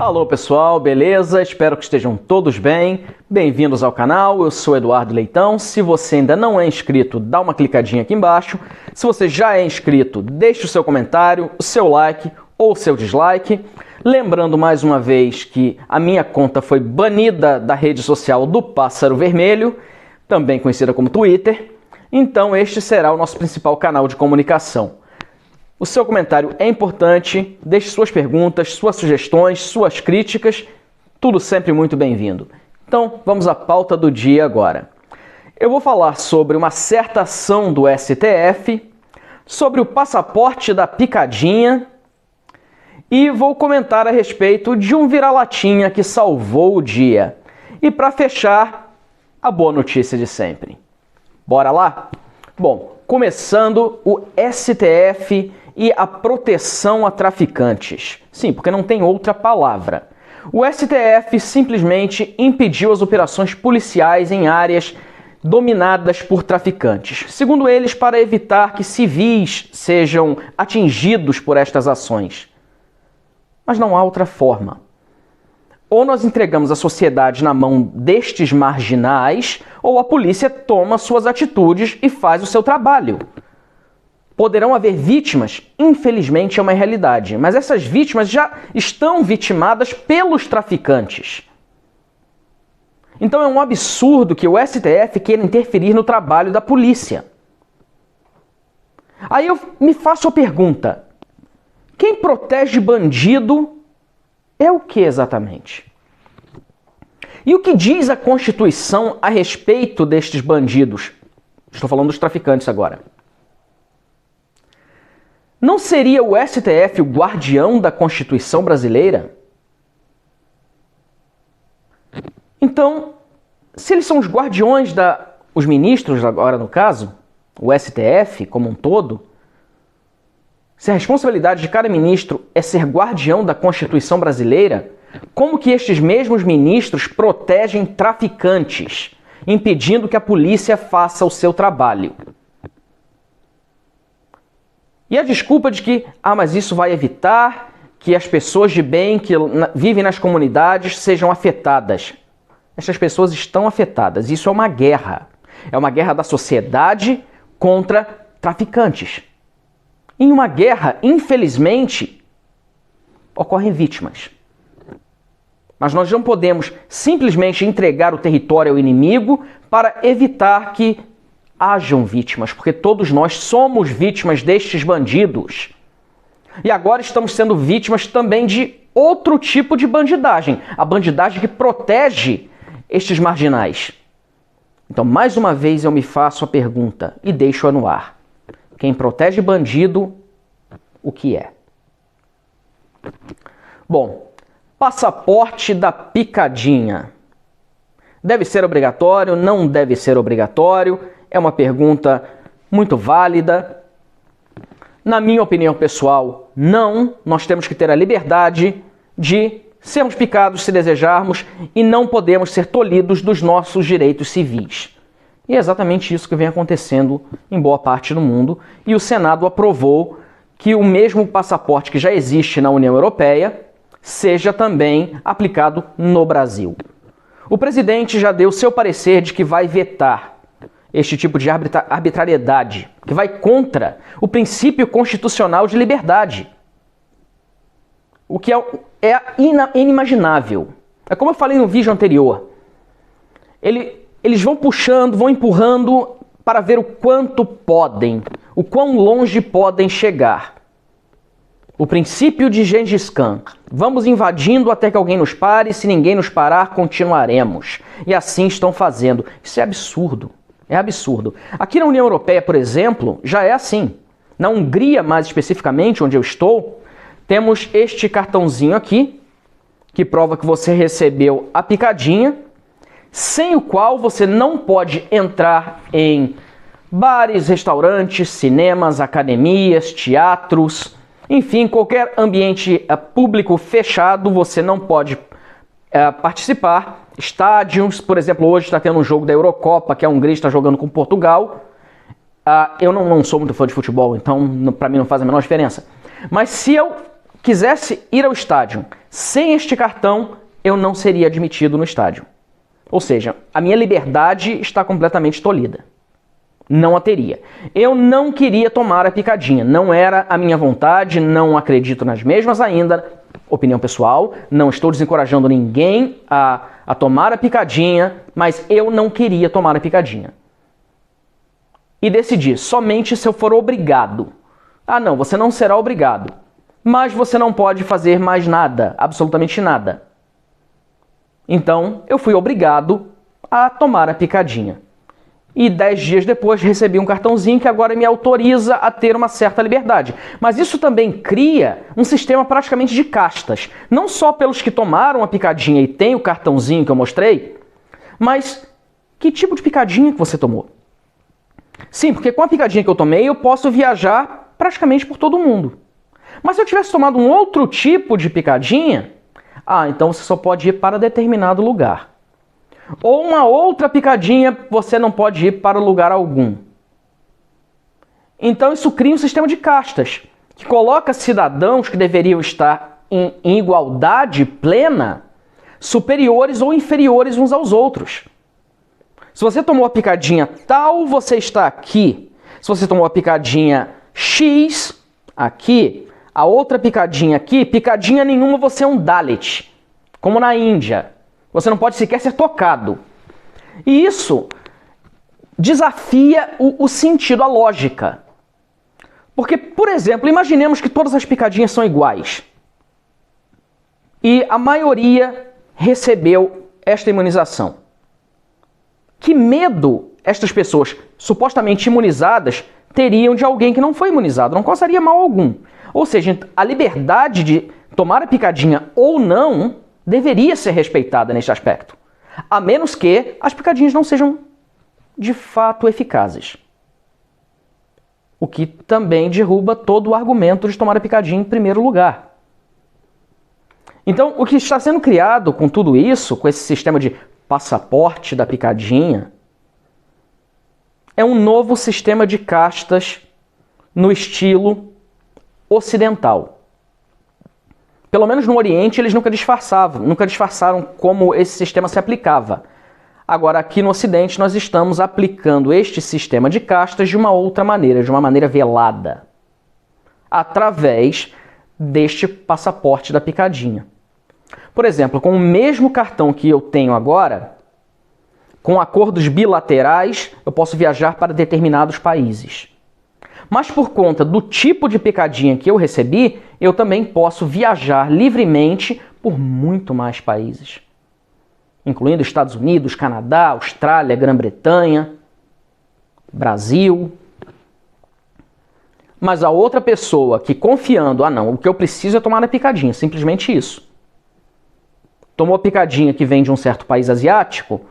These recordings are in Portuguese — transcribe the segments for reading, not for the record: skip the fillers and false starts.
Alô pessoal, beleza? Espero que estejam todos bem. Bem-vindos ao canal, eu sou Eduardo Leitão. Se você ainda não é inscrito, dá uma clicadinha aqui embaixo. Se você já é inscrito, deixe o seu comentário, o seu like ou o seu dislike. Lembrando mais uma vez que a minha conta foi banida da rede social do Pássaro Vermelho, também conhecida como Twitter. Então este será o nosso principal canal de comunicação. O seu comentário é importante, deixe suas perguntas, suas sugestões, suas críticas, tudo sempre muito bem-vindo. Então, vamos à pauta do dia agora. Eu vou falar sobre uma certa ação do STF, sobre o passaporte da picadinha e vou comentar a respeito de um vira-latinha que salvou o dia. E para fechar, a boa notícia de sempre. Bora lá? Bom, começando o STF e a proteção a traficantes. Sim, porque não tem outra palavra. O STF simplesmente impediu as operações policiais em áreas dominadas por traficantes. Segundo eles, para evitar que civis sejam atingidos por estas ações. Mas não há outra forma. Ou nós entregamos a sociedade na mão destes marginais, ou a polícia toma suas atitudes e faz o seu trabalho. Poderão haver vítimas, infelizmente é uma realidade, mas essas vítimas já estão vitimadas pelos traficantes. Então é um absurdo que o STF queira interferir no trabalho da polícia. Aí eu me faço a pergunta, quem protege bandido é o que exatamente? E o que diz a Constituição a respeito destes bandidos? Estou falando dos traficantes agora. Não seria o STF o guardião da Constituição brasileira? Então, se eles são os guardiões os ministros agora no caso, o STF como um todo, se a responsabilidade de cada ministro é ser guardião da Constituição brasileira, como que estes mesmos ministros protegem traficantes, impedindo que a polícia faça o seu trabalho? E a desculpa de que, mas isso vai evitar que as pessoas de bem que vivem nas comunidades sejam afetadas. Essas pessoas estão afetadas. Isso é uma guerra. É uma guerra da sociedade contra traficantes. Em uma guerra, infelizmente, ocorrem vítimas. Mas nós não podemos simplesmente entregar o território ao inimigo para evitar que hajam vítimas, porque todos nós somos vítimas destes bandidos. E agora estamos sendo vítimas também de outro tipo de bandidagem, a bandidagem que protege estes marginais. Então, mais uma vez eu me faço a pergunta e deixo-a no ar. Quem protege bandido, o que é? Bom, passaporte da picadinha. Deve ser obrigatório? Não deve ser obrigatório? É uma pergunta muito válida. Na minha opinião pessoal, não. Nós temos que ter a liberdade de sermos picados se desejarmos e não podemos ser tolhidos dos nossos direitos civis. E é exatamente isso que vem acontecendo em boa parte do mundo. E o Senado aprovou que o mesmo passaporte que já existe na União Europeia seja também aplicado no Brasil. O presidente já deu seu parecer de que vai vetar este tipo de arbitrariedade, que vai contra o princípio constitucional de liberdade. O que é inimaginável. É como eu falei no vídeo anterior. Eles vão puxando, vão empurrando para ver o quanto podem, o quão longe podem chegar. O princípio de Gengis Khan. Vamos invadindo até que alguém nos pare, se ninguém nos parar, continuaremos. E assim estão fazendo. Isso é absurdo. É absurdo. Aqui na União Europeia, por exemplo, já é assim. Na Hungria, mais especificamente, onde eu estou, temos este cartãozinho aqui, que prova que você recebeu a picadinha, sem o qual você não pode entrar em bares, restaurantes, cinemas, academias, teatros, enfim, qualquer ambiente público fechado você não pode participar. Estádios, por exemplo, hoje está tendo um jogo da Eurocopa, que a Hungria está jogando com Portugal. Eu não sou muito fã de futebol, então para mim não faz a menor diferença. Mas se eu quisesse ir ao estádio sem este cartão, eu não seria admitido no estádio. Ou seja, a minha liberdade está completamente tolhida. Não a teria. Eu não queria tomar a picadinha, não era a minha vontade, não acredito nas mesmas ainda, opinião pessoal, não estou desencorajando ninguém a tomar a picadinha, mas eu não queria tomar a picadinha. E decidi, somente se eu for obrigado. Ah não, você não será obrigado, mas você não pode fazer mais nada, absolutamente nada. Então, eu fui obrigado a tomar a picadinha. E 10 dias depois recebi um cartãozinho que agora me autoriza a ter uma certa liberdade. Mas isso também cria um sistema praticamente de castas. Não só pelos que tomaram a picadinha e têm o cartãozinho que eu mostrei, mas que tipo de picadinha que você tomou? Sim, porque com a picadinha que eu tomei eu posso viajar praticamente por todo mundo. Mas se eu tivesse tomado um outro tipo de picadinha, então você só pode ir para determinado lugar. Ou uma outra picadinha, você não pode ir para lugar algum. Então isso cria um sistema de castas, que coloca cidadãos que deveriam estar em igualdade plena, superiores ou inferiores uns aos outros. Se você tomou a picadinha tal, você está aqui. Se você tomou a picadinha X, aqui, a outra picadinha aqui, picadinha nenhuma, você é um Dalit, como na Índia. Você não pode sequer ser tocado. E isso desafia o sentido, a lógica. Porque, por exemplo, imaginemos que todas as picadinhas são iguais. E a maioria recebeu esta imunização. Que medo estas pessoas supostamente imunizadas teriam de alguém que não foi imunizado? Não causaria mal algum. Ou seja, a liberdade de tomar a picadinha ou não deveria ser respeitada neste aspecto, a menos que as picadinhas não sejam de fato eficazes. O que também derruba todo o argumento de tomar a picadinha em primeiro lugar. Então, o que está sendo criado com tudo isso, com esse sistema de passaporte da picadinha, é um novo sistema de castas no estilo ocidental. Pelo menos no Oriente eles nunca disfarçaram como esse sistema se aplicava. Agora aqui no Ocidente nós estamos aplicando este sistema de castas de uma outra maneira, de uma maneira velada, através deste passaporte da picadinha. Por exemplo, com o mesmo cartão que eu tenho agora, com acordos bilaterais, eu posso viajar para determinados países. Mas por conta do tipo de picadinha que eu recebi, eu também posso viajar livremente por muito mais países, incluindo Estados Unidos, Canadá, Austrália, Grã-Bretanha, Brasil. Mas a outra pessoa que confiando, não, o que eu preciso é tomar a picadinha, simplesmente isso. Tomou a picadinha que vem de um certo país asiático,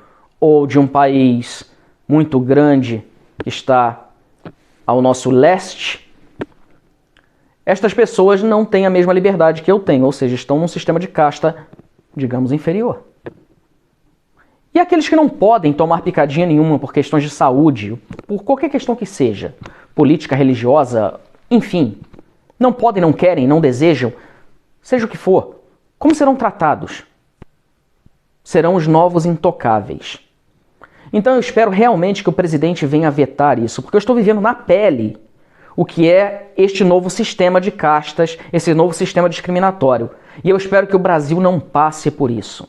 ou de um país muito grande que está ao nosso leste, estas pessoas não têm a mesma liberdade que eu tenho, ou seja, estão num sistema de casta, digamos, inferior. E aqueles que não podem tomar picadinha nenhuma por questões de saúde, por qualquer questão que seja, política, religiosa, enfim, não podem, não querem, não desejam, seja o que for, como serão tratados? Serão os novos intocáveis. Então eu espero realmente que o presidente venha vetar isso, porque eu estou vivendo na pele o que é este novo sistema de castas, esse novo sistema discriminatório. E eu espero que o Brasil não passe por isso.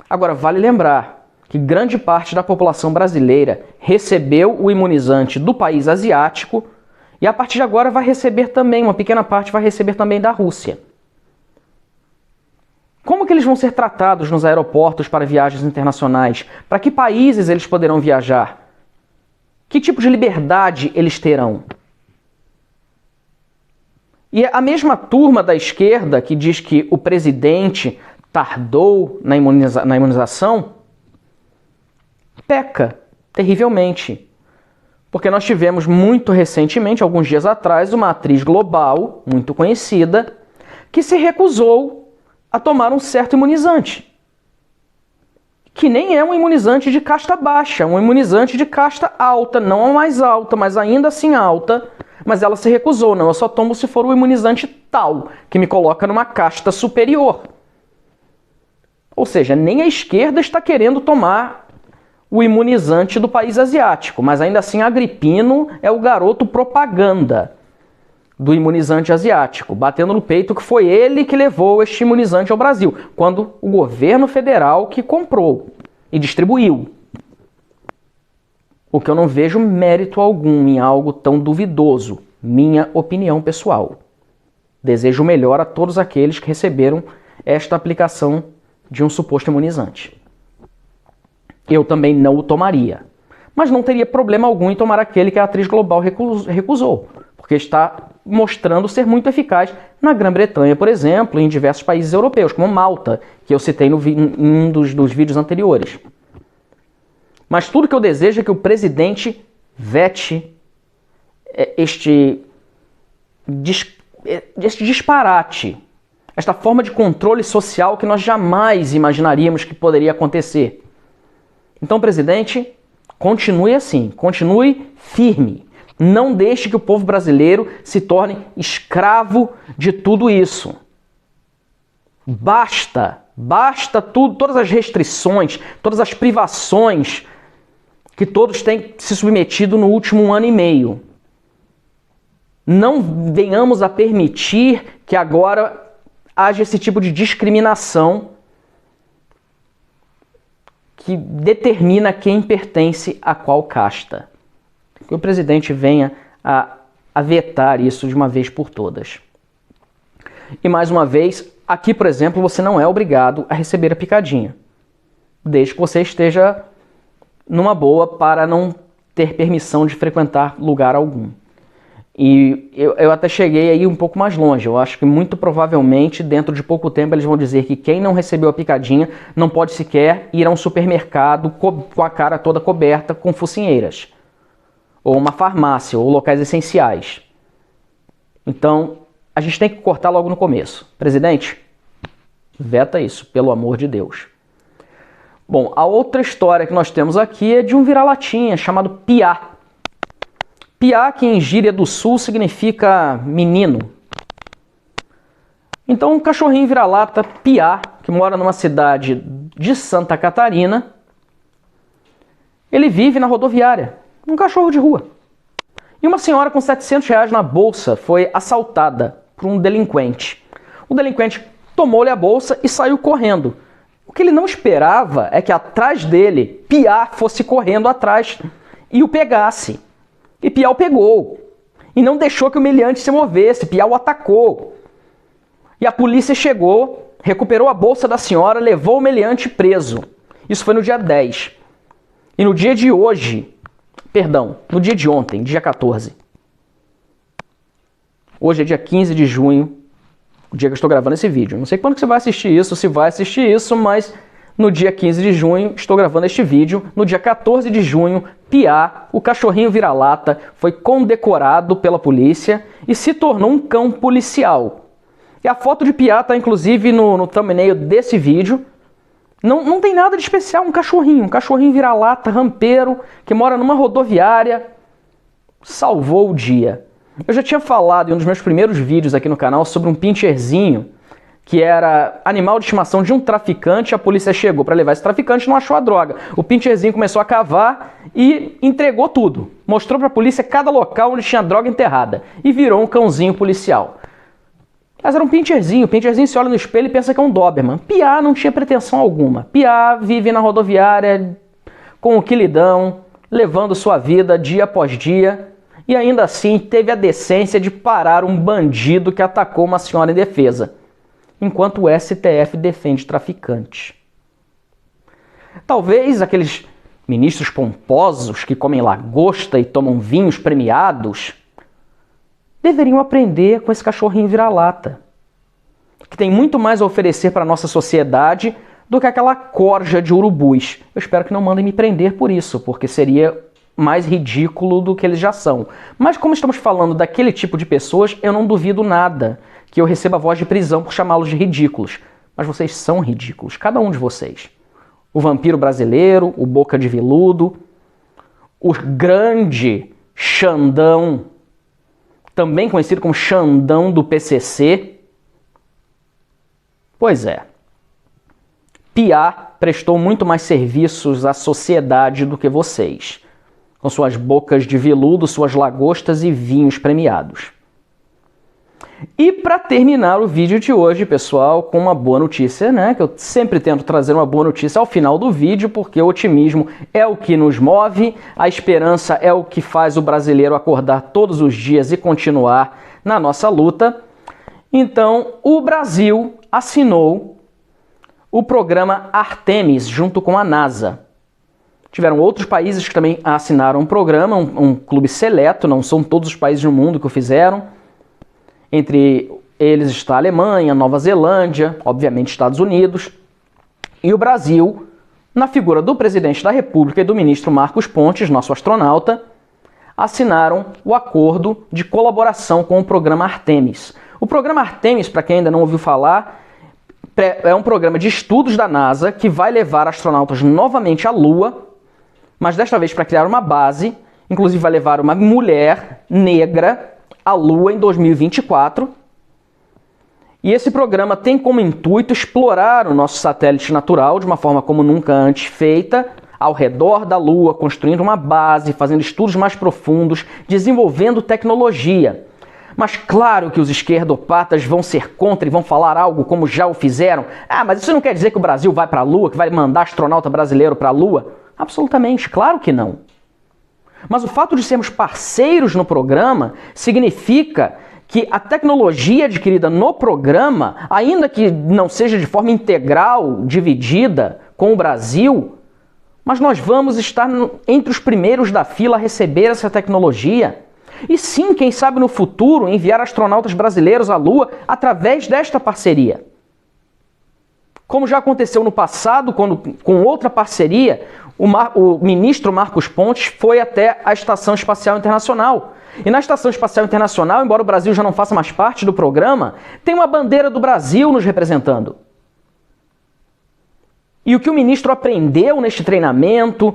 Agora, vale lembrar que grande parte da população brasileira recebeu o imunizante do país asiático e a partir de agora vai receber também, uma pequena parte vai receber também da Rússia. Como que eles vão ser tratados nos aeroportos para viagens internacionais? Para que países eles poderão viajar? Que tipo de liberdade eles terão? E a mesma turma da esquerda que diz que o presidente tardou na imunização, peca terrivelmente. Porque nós tivemos muito recentemente, alguns dias atrás, uma atriz global, muito conhecida, que se recusou a tomar um certo imunizante, que nem é um imunizante de casta baixa, um imunizante de casta alta, não a mais alta, mas ainda assim alta, Mas ela se recusou, não, eu só tomo se for o imunizante tal, que me coloca numa casta superior. Ou seja, nem a esquerda está querendo tomar o imunizante do país asiático, mas ainda assim Agrippino é o garoto propaganda do imunizante asiático, batendo no peito que foi ele que levou este imunizante ao Brasil, quando o governo federal que comprou e distribuiu. O que eu não vejo mérito algum em algo tão duvidoso, minha opinião pessoal. Desejo o melhor a todos aqueles que receberam esta aplicação de um suposto imunizante. Eu também não o tomaria, mas não teria problema algum em tomar aquele que a atriz global recusou, porque está mostrando ser muito eficaz na Grã-Bretanha, por exemplo, e em diversos países europeus, como Malta, que eu citei em um dos vídeos anteriores. Mas tudo que eu desejo é que o presidente vete este disparate, esta forma de controle social que nós jamais imaginaríamos que poderia acontecer. Então, presidente, continue assim, continue firme. Não deixe que o povo brasileiro se torne escravo de tudo isso. Basta tudo, todas as restrições, todas as privações que todos têm se submetido no último ano e meio. Não venhamos a permitir que agora haja esse tipo de discriminação que determina quem pertence a qual casta. Que o presidente venha a vetar isso de uma vez por todas. E mais uma vez, aqui, por exemplo, você não é obrigado a receber a picadinha, desde que você esteja numa boa para não ter permissão de frequentar lugar algum. E eu até cheguei aí um pouco mais longe. Eu acho que muito provavelmente, dentro de pouco tempo, eles vão dizer que quem não recebeu a picadinha não pode sequer ir a um supermercado com a cara toda coberta com focinheiras, ou uma farmácia, ou locais essenciais. Então, a gente tem que cortar logo no começo. Presidente, veta isso, pelo amor de Deus. Bom, a outra história que nós temos aqui é de um vira-latinha chamado Piá. Piá, que em gíria do sul significa menino. Então, um cachorrinho vira-lata Piá, que mora numa cidade de Santa Catarina, ele vive na rodoviária, um cachorro de rua. E uma senhora com R$700 na bolsa foi assaltada por um delinquente. O delinquente tomou-lhe a bolsa e saiu correndo. O que ele não esperava é que atrás dele, Piá fosse correndo atrás e o pegasse. E Piá o pegou. E não deixou que o meliante se movesse. Piá o atacou. E a polícia chegou, recuperou a bolsa da senhora, levou o meliante preso. Isso foi no dia 10. E no dia de hoje, no dia de ontem, dia 14. Hoje é dia 15 de junho, o dia que eu estou gravando esse vídeo. Não sei quando que você vai assistir isso, se vai assistir isso, mas no dia 15 de junho estou gravando este vídeo. No dia 14 de junho, Piá, o cachorrinho vira-lata, foi condecorado pela polícia e se tornou um cão policial. E a foto de Piá está inclusive no thumbnail desse vídeo. Não tem nada de especial, um cachorrinho vira-lata, rampeiro, que mora numa rodoviária, salvou o dia. Eu já tinha falado em um dos meus primeiros vídeos aqui no canal sobre um pincherzinho, que era animal de estimação de um traficante. A polícia chegou para levar esse traficante e não achou a droga. O pincherzinho começou a cavar e entregou tudo. Mostrou para a polícia cada local onde tinha droga enterrada. E virou um cãozinho policial. Mas era um pincherzinho. O pincherzinho se olha no espelho e pensa que é um Doberman. Piá não tinha pretensão alguma. Piá vive na rodoviária com o quilidão, levando sua vida dia após dia. E ainda assim teve a decência de parar um bandido que atacou uma senhora indefesa, enquanto o STF defende traficantes. Talvez aqueles ministros pomposos que comem lagosta e tomam vinhos premiados deveriam aprender com esse cachorrinho vira-lata, que tem muito mais a oferecer para a nossa sociedade do que aquela corja de urubus. Eu espero que não mandem me prender por isso, porque seria mais ridículo do que eles já são. Mas como estamos falando daquele tipo de pessoas, eu não duvido nada que eu receba voz de prisão por chamá-los de ridículos. Mas vocês são ridículos, cada um de vocês. O vampiro brasileiro, o boca de veludo, o grande Xandão, também conhecido como Xandão do PCC. Pois é, Piá prestou muito mais serviços à sociedade do que vocês, com suas bocas de veludo, suas lagostas e vinhos premiados. E para terminar o vídeo de hoje, pessoal, com uma boa notícia, né? Que eu sempre tento trazer uma boa notícia ao final do vídeo, porque o otimismo é o que nos move, a esperança é o que faz o brasileiro acordar todos os dias e continuar na nossa luta. Então, o Brasil assinou o programa Artemis junto com a NASA. Tiveram outros países que também assinaram o programa, um clube seleto, não são todos os países no mundo que o fizeram. Entre eles está a Alemanha, Nova Zelândia, obviamente Estados Unidos. E o Brasil, na figura do presidente da República e do ministro Marcos Pontes, nosso astronauta, assinaram o acordo de colaboração com o programa Artemis. O programa Artemis, para quem ainda não ouviu falar, é um programa de estudos da NASA que vai levar astronautas novamente à Lua, mas desta vez para criar uma base, inclusive vai levar uma mulher negra à Lua em 2024. E esse programa tem como intuito explorar o nosso satélite natural de uma forma como nunca antes feita, ao redor da Lua, construindo uma base, fazendo estudos mais profundos, desenvolvendo tecnologia. Mas claro que os esquerdopatas vão ser contra e vão falar algo como já o fizeram. Ah, mas isso não quer dizer que o Brasil vai para a Lua, que vai mandar astronauta brasileiro para a Lua? Absolutamente, claro que não. Mas o fato de sermos parceiros no programa significa que a tecnologia adquirida no programa, ainda que não seja de forma integral, dividida com o Brasil, mas nós vamos estar entre os primeiros da fila a receber essa tecnologia. E sim, quem sabe no futuro, enviar astronautas brasileiros à Lua através desta parceria. Como já aconteceu no passado, quando com outra parceria, o ministro Marcos Pontes foi até a Estação Espacial Internacional. E na Estação Espacial Internacional, embora o Brasil já não faça mais parte do programa, tem uma bandeira do Brasil nos representando. E o que o ministro aprendeu neste treinamento,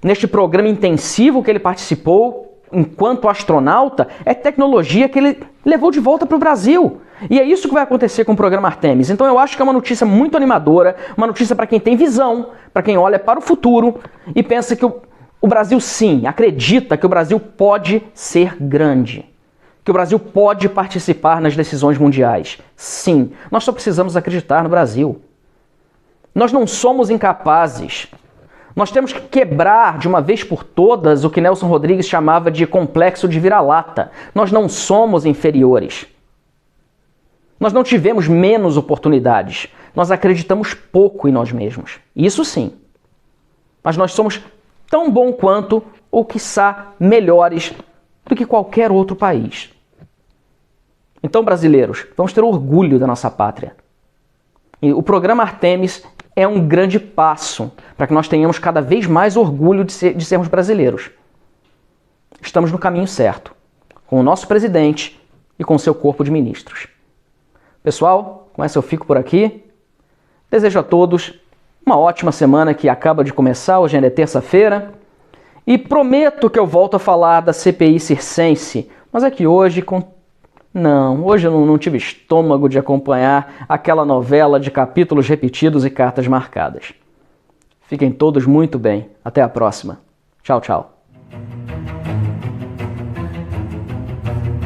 neste programa intensivo que ele participou enquanto astronauta, é tecnologia que ele levou de volta para o Brasil. E é isso que vai acontecer com o programa Artemis. Então eu acho que é uma notícia muito animadora, uma notícia para quem tem visão, para quem olha para o futuro e pensa que o Brasil sim, acredita que o Brasil pode ser grande, que o Brasil pode participar nas decisões mundiais. Sim, nós só precisamos acreditar no Brasil. Nós não somos incapazes. Nós temos que quebrar de uma vez por todas o que Nelson Rodrigues chamava de complexo de vira-lata. Nós não somos inferiores. Nós não tivemos menos oportunidades. Nós acreditamos pouco em nós mesmos. Isso sim. Mas nós somos tão bom quanto, ou quiçá melhores, do que qualquer outro país. Então, brasileiros, vamos ter orgulho da nossa pátria. E o programa Artemis é um grande passo para que nós tenhamos cada vez mais orgulho de sermos brasileiros. Estamos no caminho certo, com o nosso presidente e com o seu corpo de ministros. Pessoal, com essa eu fico por aqui. Desejo a todos uma ótima semana que acaba de começar, hoje ainda é terça-feira. E prometo que eu volto a falar da CPI circense, mas é que hoje hoje eu não tive estômago de acompanhar aquela novela de capítulos repetidos e cartas marcadas. Fiquem todos muito bem. Até a próxima. Tchau, tchau.